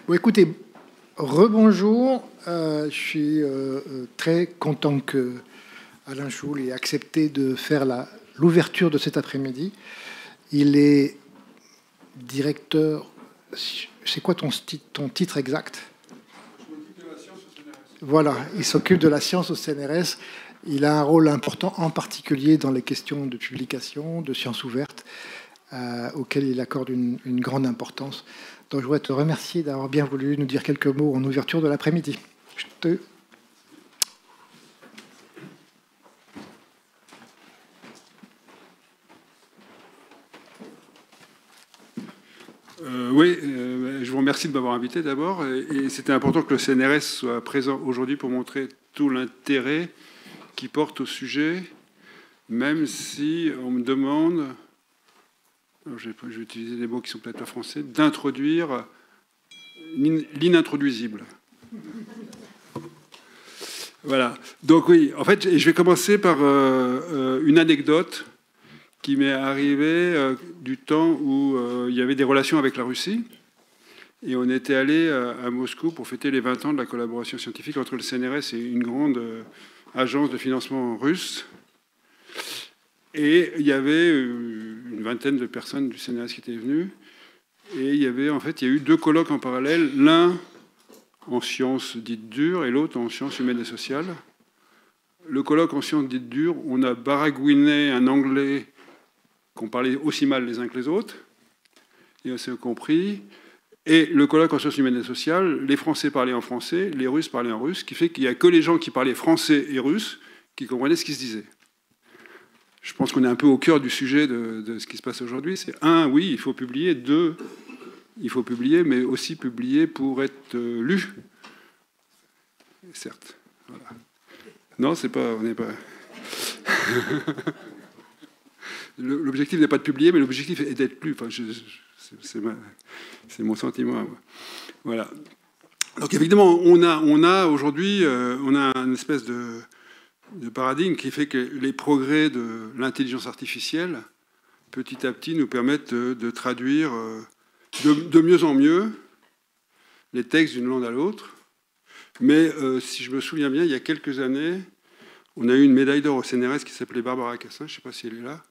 Bon, écoutez, rebonjour. Je suis très content que Alain Choul ait accepté de faire l'ouverture de cet après-midi. Il est directeur. C'est quoi ton titre exact? Je m'occupe de la science au CNRS. Voilà, il s'occupe de la science au CNRS. Il a un rôle important, en particulier dans les questions de publication, de sciences ouvertes, auxquelles il accorde une grande importance. Donc je voudrais te remercier d'avoir bien voulu nous dire quelques mots en ouverture de l'après-midi. Oui, je vous remercie de m'avoir invité d'abord. Et c'était important que le CNRS soit présent aujourd'hui pour montrer tout l'intérêt qui porte au sujet, même si on me demande, alors je vais utiliser des mots qui sont peut-être pas français, d'introduire l'inintroduisible. Voilà. Donc oui, en fait, je vais commencer par une anecdote qui m'est arrivé du temps où il y avait des relations avec la Russie. Et on était allé à Moscou pour fêter les 20 ans de la collaboration scientifique entre le CNRS et une grande agence de financement russe. Et il y avait une vingtaine de personnes du CNRS qui étaient venues. Et il y a eu deux colloques en parallèle, l'un en sciences dites dures et l'autre en sciences humaines et sociales. Le colloque en sciences dites dures, on a baragouiné un anglais qu'on parlait aussi mal les uns que les autres, et on s'est compris. Et le colloque en sciences humaines et sociales, les Français parlaient en français, les Russes parlaient en russe, ce qui fait qu'il n'y a que les gens qui parlaient français et russe qui comprenaient ce qui se disait. Je pense qu'on est un peu au cœur du sujet de ce qui se passe aujourd'hui. C'est un, oui, il faut publier. Deux, il faut publier, mais aussi publier pour être lu. Certes. Voilà. Non, c'est pas, on n'est pas. L'objectif n'est pas de publier, mais l'objectif est d'être lu. Enfin, c'est mon sentiment. Voilà. Donc évidemment, on a aujourd'hui, on a une espèce de paradigme qui fait que les progrès de l'intelligence artificielle, petit à petit, nous permettent de traduire de mieux en mieux les textes d'une langue à l'autre. Mais si je me souviens bien, il y a quelques années, on a eu une médaille d'or au CNRS qui s'appelait Barbara Cassin, je ne sais pas si elle est là.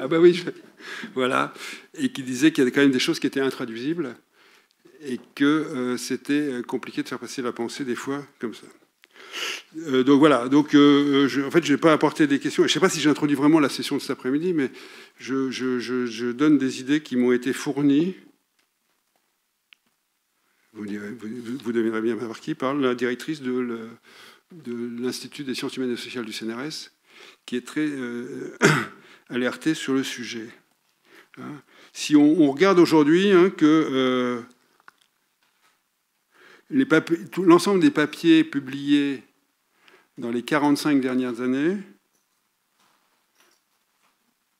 Ah bah oui, voilà, et qui disait qu'il y avait quand même des choses qui étaient intraduisibles et que c'était compliqué de faire passer la pensée des fois comme ça. Donc voilà, donc en fait je vais pas apporter des questions, je ne sais pas si j'introduis vraiment la session de cet après-midi, mais je donne des idées qui m'ont été fournies. Vous devinerez bien par qui, par la directrice de l'Institut des sciences humaines et sociales du CNRS, qui est très alerté sur le sujet. Hein. Si on regarde aujourd'hui que l'ensemble des papiers publiés dans les 45 dernières années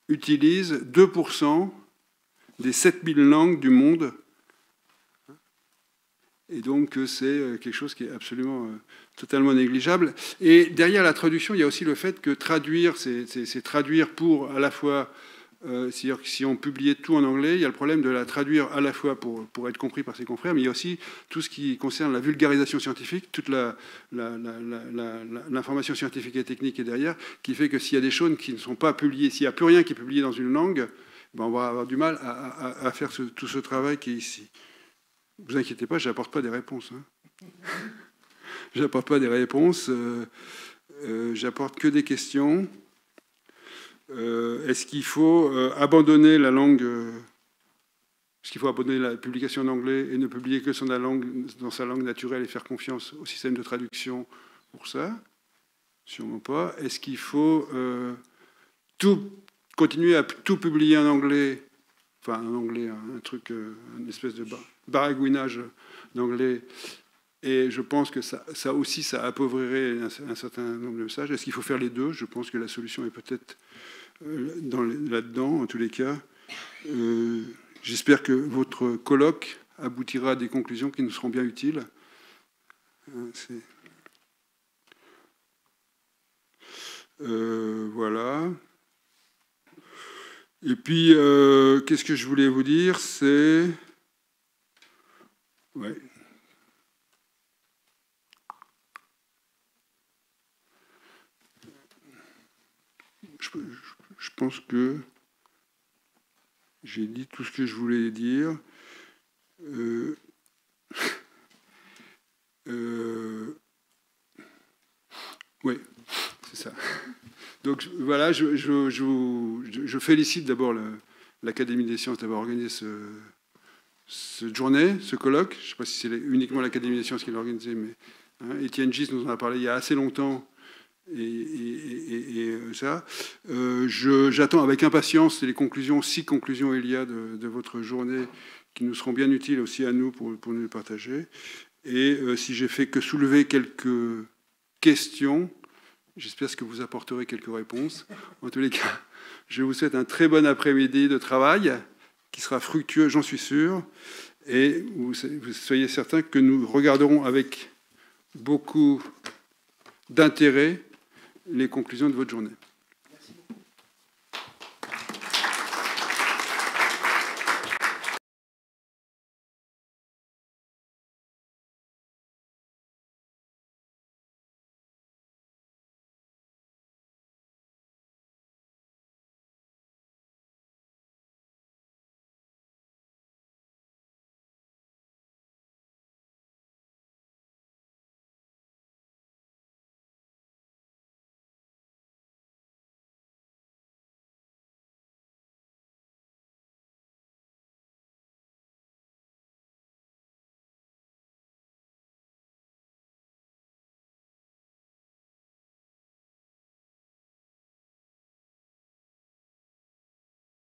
utilisent 2% des 7000 langues du monde. Et donc c'est quelque chose qui est absolument totalement négligeable. Et derrière la traduction, il y a aussi le fait que traduire, c'est traduire pour à la fois, c'est-à-dire que si on publiait tout en anglais, il y a le problème de la traduire à la fois pour être compris par ses confrères, mais il y a aussi tout ce qui concerne la vulgarisation scientifique, toute l'information scientifique et technique est derrière, qui fait que s'il y a des choses qui ne sont pas publiées, s'il n'y a plus rien qui est publié dans une langue, ben on va avoir du mal à faire tout ce travail qui est ici. Ne vous inquiétez pas, je n'apporte pas des réponses. Hein. Je n'apporte pas des réponses, j'apporte que des questions. Est-ce qu'il faut abandonner la langue Est-ce qu'il faut abandonner la publication en anglais et ne publier que dans sa langue naturelle et faire confiance au système de traduction pour ça? Sûrement pas. Est-ce qu'il faut continuer à tout publier en anglais? Enfin, en anglais, un truc, une espèce de baragouinage d'anglais. Et je pense que ça aussi, ça appauvrirait un certain nombre de messages. Est-ce qu'il faut faire les deux? Je pense que la solution est peut-être là-dedans, en tous les cas. J'espère que votre colloque aboutira à des conclusions qui nous seront bien utiles. Voilà. Et puis, qu'est-ce que je voulais vous dire? C'est... Ouais. Je pense que j'ai dit tout ce que je voulais dire. Oui, c'est ça. Donc voilà, je félicite d'abord l'Académie des sciences d'avoir organisé cette journée, ce colloque. Je ne sais pas si c'est uniquement l'Académie des sciences qui l'a organisé, mais Étienne Gis nous en a parlé il y a assez longtemps. Et ça, j'attends avec impatience les conclusions, 6 conclusions il y a de votre journée, qui nous seront bien utiles aussi à nous pour nous les partager. Et si j'ai fait que soulever quelques questions, j'espère que vous apporterez quelques réponses. En tous les cas, je vous souhaite un très bon après-midi de travail, qui sera fructueux, j'en suis sûr. Et vous soyez certains que nous regarderons avec beaucoup d'intérêt les conclusions de votre journée.